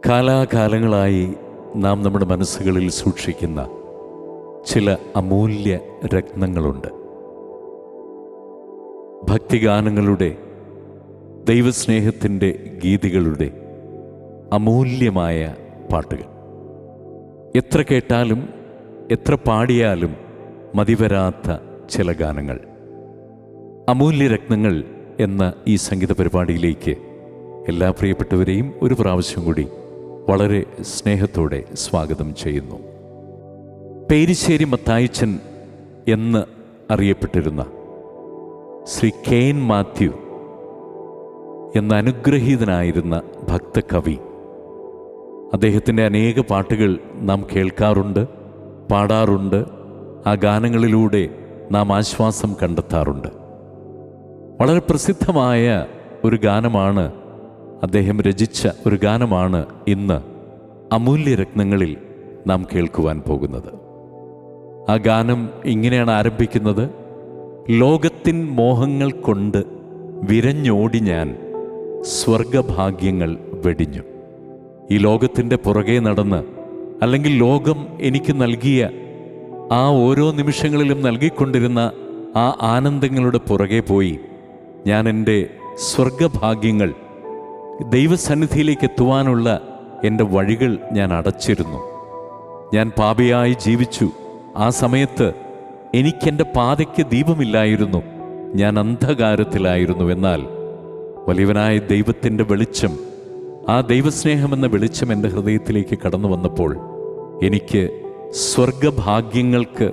കാലാകാലങ്ങളായി നാം നമ്മുടെ മനസ്സുകളിൽ സൂക്ഷിക്കുന്ന ചില അമൂല്യ രത്നങ്ങളുണ്ട്. ഭക്തിഗാനങ്ങളുടെ, ദൈവസ്നേഹത്തിൻ്റെ ഗീതികളുടെ അമൂല്യമായ പാട്ടുകൾ. എത്ര കേട്ടാലും എത്ര പാടിയാലും മതിവരാത്ത ചില ഗാനങ്ങൾ. അമൂല്യരത്നങ്ങൾ എന്ന ഈ സംഗീത പരിപാടിയിലേക്ക് എല്ലാ പ്രിയപ്പെട്ടവരെയും ഒരു പ്രാവശ്യം കൂടി വളരെ സ്നേഹത്തോടെ സ്വാഗതം ചെയ്യുന്നു. പേരിശ്ശേരി മത്തായിച്ചൻ എന്ന് അറിയപ്പെട്ടിരുന്ന ശ്രീ കെൻ മാത്യു എന്ന അനുഗ്രഹീതനായിരുന്ന ഭക്തകവി, അദ്ദേഹത്തിൻ്റെ അനേക പാട്ടുകൾ നാം കേൾക്കാറുണ്ട്, പാടാറുണ്ട്. ആ ഗാനങ്ങളിലൂടെ നാം ആശ്വാസം കണ്ടെത്താറുണ്ട്. വളരെ പ്രസിദ്ധമായ ഒരു ഗാനമാണ്, അദ്ദേഹം രചിച്ച ഒരു ഗാനമാണ് ഇന്ന് അമൂല്യരത്നങ്ങളിൽ നാം കേൾക്കുവാൻ പോകുന്നത്. ആ ഗാനം ഇങ്ങനെയാണ് ആരംഭിക്കുന്നത്: ലോകത്തിൻ മോഹങ്ങൾ കൊണ്ട് വിരഞ്ഞോടി ഞാൻ സ്വർഗഭാഗ്യങ്ങൾ വെടിഞ്ഞു. ഈ ലോകത്തിൻ്റെ പുറകെ നടന്ന്, അല്ലെങ്കിൽ ലോകം എനിക്ക് നൽകിയ ആ ഓരോ നിമിഷങ്ങളിലും നൽകിക്കൊണ്ടിരുന്ന ആ ആനന്ദങ്ങളുടെ പുറകെ പോയി ഞാൻ എൻ്റെ സ്വർഗഭാഗ്യങ്ങൾ, ദൈവസന്നിധിയിലേക്ക് എത്തുവാനുള്ള എൻ്റെ വഴികൾ ഞാൻ അടച്ചിരുന്നു. ഞാൻ പാപിയായി ജീവിച്ചു. ആ സമയത്ത് എനിക്കെൻ്റെ പാതയ്ക്ക് ദീപമില്ലായിരുന്നു, ഞാൻ അന്ധകാരത്തിലായിരുന്നു. എന്നാൽ വലിയവനായ ദൈവത്തിൻ്റെ വെളിച്ചം, ആ ദൈവസ്നേഹമെന്ന വെളിച്ചം എൻ്റെ ഹൃദയത്തിലേക്ക് കടന്നു വന്നപ്പോൾ എനിക്ക് സ്വർഗഭാഗ്യങ്ങൾക്ക്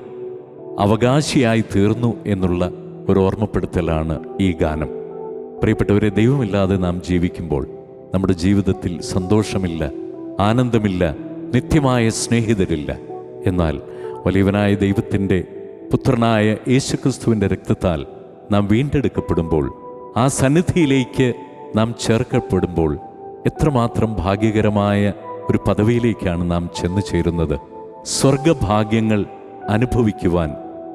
അവകാശിയായി തീർന്നു എന്നുള്ള ഒരു ഓർമ്മപ്പെടുത്തലാണ് ഈ ഗാനം. പ്രിയപ്പെട്ടവരെ, ദൈവമില്ലാതെ നാം ജീവിക്കുമ്പോൾ നമ്മുടെ ജീവിതത്തിൽ സന്തോഷമില്ല, ആനന്ദമില്ല, നിത്യമായ സ്നേഹിതരില്ല. എന്നാൽ വലിയവനായ ദൈവത്തിൻ്റെ പുത്രനായ യേശുക്രിസ്തുവിൻ്റെ രക്തത്താൽ നാം വീണ്ടെടുക്കപ്പെടുമ്പോൾ, ആ സന്നിധിയിലേക്ക് നാം ചേർക്കപ്പെടുമ്പോൾ എത്രമാത്രം ഭാഗ്യകരമായ ഒരു പദവിയിലേക്കാണ് നാം ചെന്നു ചേരുന്നത്. സ്വർഗഭാഗ്യങ്ങൾ അനുഭവിക്കുവാൻ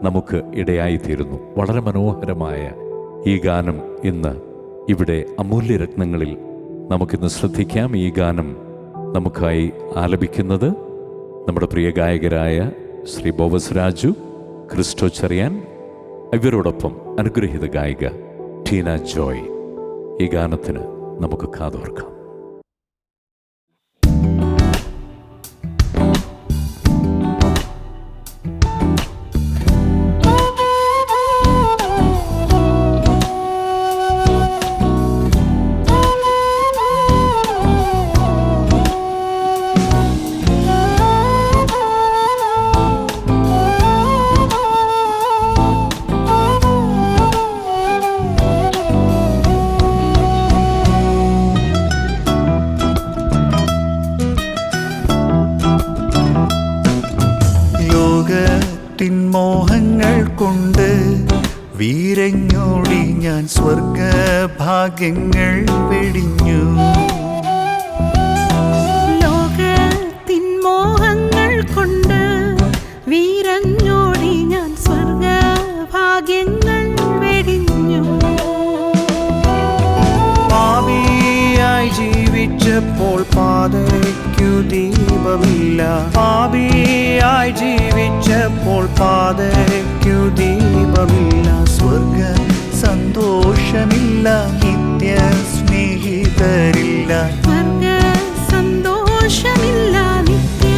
നമുക്ക് ഇടയായിത്തീരുന്നു. വളരെ മനോഹരമായ ഈ ഗാനം ഇന്ന് ഇവിടെ അമൂല്യരത്നങ്ങളിൽ നമുക്കിന്ന് ശ്രദ്ധിക്കാം. ഈ ഗാനം നമുക്കായി ആലപിക്കുന്നത് നമ്മുടെ പ്രിയ ഗായകരായ ശ്രീ ബോവസ് രാജു, ക്രിസ്റ്റോ ചെറിയാൻ, ഇവരോടൊപ്പം അനുഗ്രഹീത ഗായിക ടീന ജോയ്. ഈ ഗാനത്തിന് നമുക്ക് കാതോർക്കാം. മോഹങ്ങൾ കൊണ്ട് വീരഞ്ഞോടി ഞാൻ സ്വർഗഭാഗ്യങ്ങൾ വെടിഞ്ഞു. ലോകത്തിൻ മോഹങ്ങൾ കൊണ്ട് വീരഞ്ഞോടി ഞാൻ സ്വർഗഭാഗ്യങ്ങൾ വെടിഞ്ഞു. പാപിയായി ജീവിച്ചപ്പോൾ പാതയ്ക്കു ദീപമില്ല, പാപിയായി ജീവിച്ചപ്പോൾ പാതയ്ക്കു ദീപമില്ല. സ്വർഗ സന്തോഷമില്ല, നിത്യ സ്നേഹിതരില്ല. സ്വർഗ സന്തോഷമില്ല, നിത്യ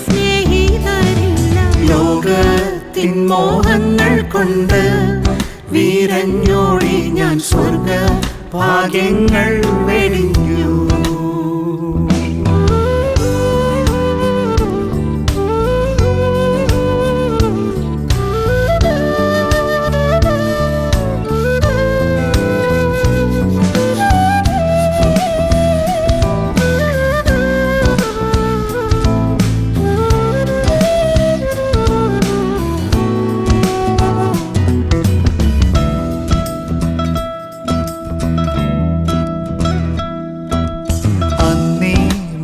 സ്നേഹിതരില്ല. ലോകത്തിൻ മോഹങ്ങൾ കൊണ്ട് വീരഞ്ഞോടി ഞാൻ സ്വർഗഭാഗ്യങ്ങൾ വെടിഞ്ഞു.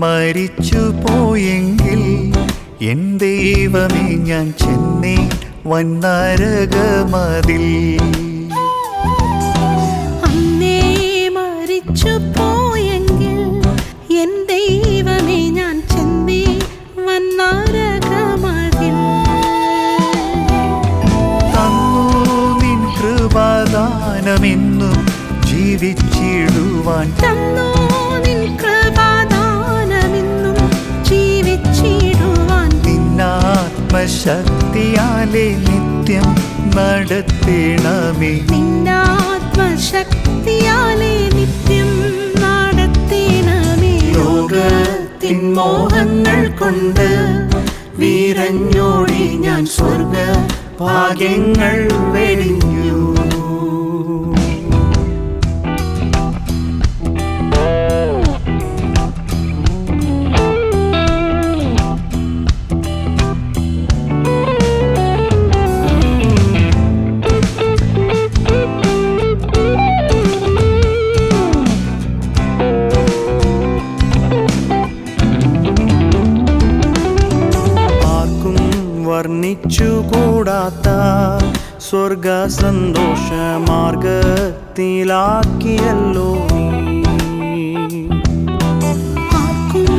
മരിച്ചു പോയെങ്കിൽ എൻ ദൈവമേ ഞാൻ ചെന്നേ വന്നരകമതിൽ. അന്നേ മരിച്ചു പോയെങ്കിൽ എൻ ദൈവമേ നാമെന്നും ജീവിച്ചിടുവാൻ തന്നു നിൻ കൃപാദാനമെന്നും ജീവിച്ചിടുവാൻ നിന്നാത്മശക്തിയാലെ നിത്യം നടത്തേണമേ. നിന്നാത്മശക്തിയാലെ നിത്യം നടത്തേണമേ. ലോകത്തിൻ മോഹങ്ങൾ കൊണ്ട് വീരഞ്ഞോടി ഞാൻ സ്വർഗ ഭാഗ്യങ്ങൾ വെടിഞ്ഞു. വർണ്ണിച്ചുകൂടാത്ത സ്വർഗ സന്തോഷ മാർഗത്തിലാക്കിയല്ലോ ആർക്കും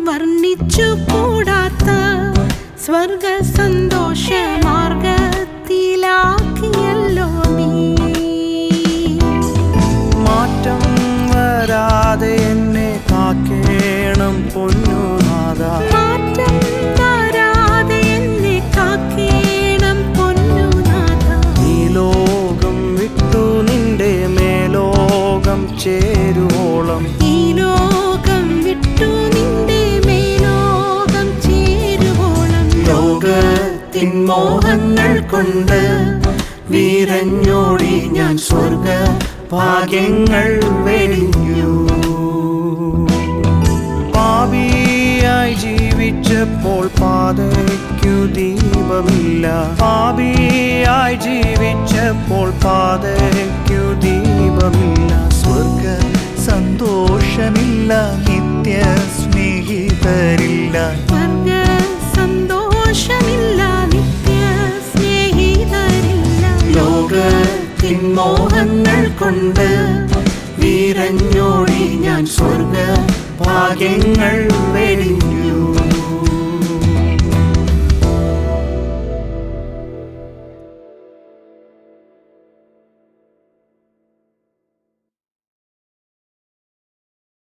വർണ്ണിച്ചുകൂടാത്ത സ്വർഗ സന്തോഷ മാർഗത്തിലാക്കിയല്ലോ നീ. മാറ്റം വരാതെ എന്നെ കാക്കേണം പൊന്നുനാഥ. മാറ്റം വരാതെ എന്നെ കാക്കേണം പൊന്നുനാഥ. ഈ ലോകം വിട്ടു നിന്റെ മേലോകം ചേരുവോളം ഈ ലോകം വിട്ടു നിന്റെ മേലോകം ചേരുവോളം ലോകത്തിൻ മോഹങ്ങൾ കൊണ്ട് വീരഞ്ഞോടി ഞാൻ സ്വർഗ ഭാഗ്യങ്ങൾ വെടിഞ്ഞു. പാപിയായി ജീവിച്ചപ്പോൾ പാതയ്ക്കു ദീപമില്ല. പാപിയായി ജീവിച്ചപ്പോൾ പാതയ്ക്കു ദീപമില്ല. സ്വർഗ സന്തോഷമില്ല, നിത്യ സ്നേഹിതരില്ല. സ്വർഗ സന്തോഷമില്ല, നിത്യ സ്നേഹിതരില്ല. ലോകത്തിൻ മോഹങ്ങൾ കൊണ്ട് വീരഞ്ഞോടി ഞാൻ സ്വർഗ ഭാഗ്യങ്ങൾ വെടിഞ്ഞു.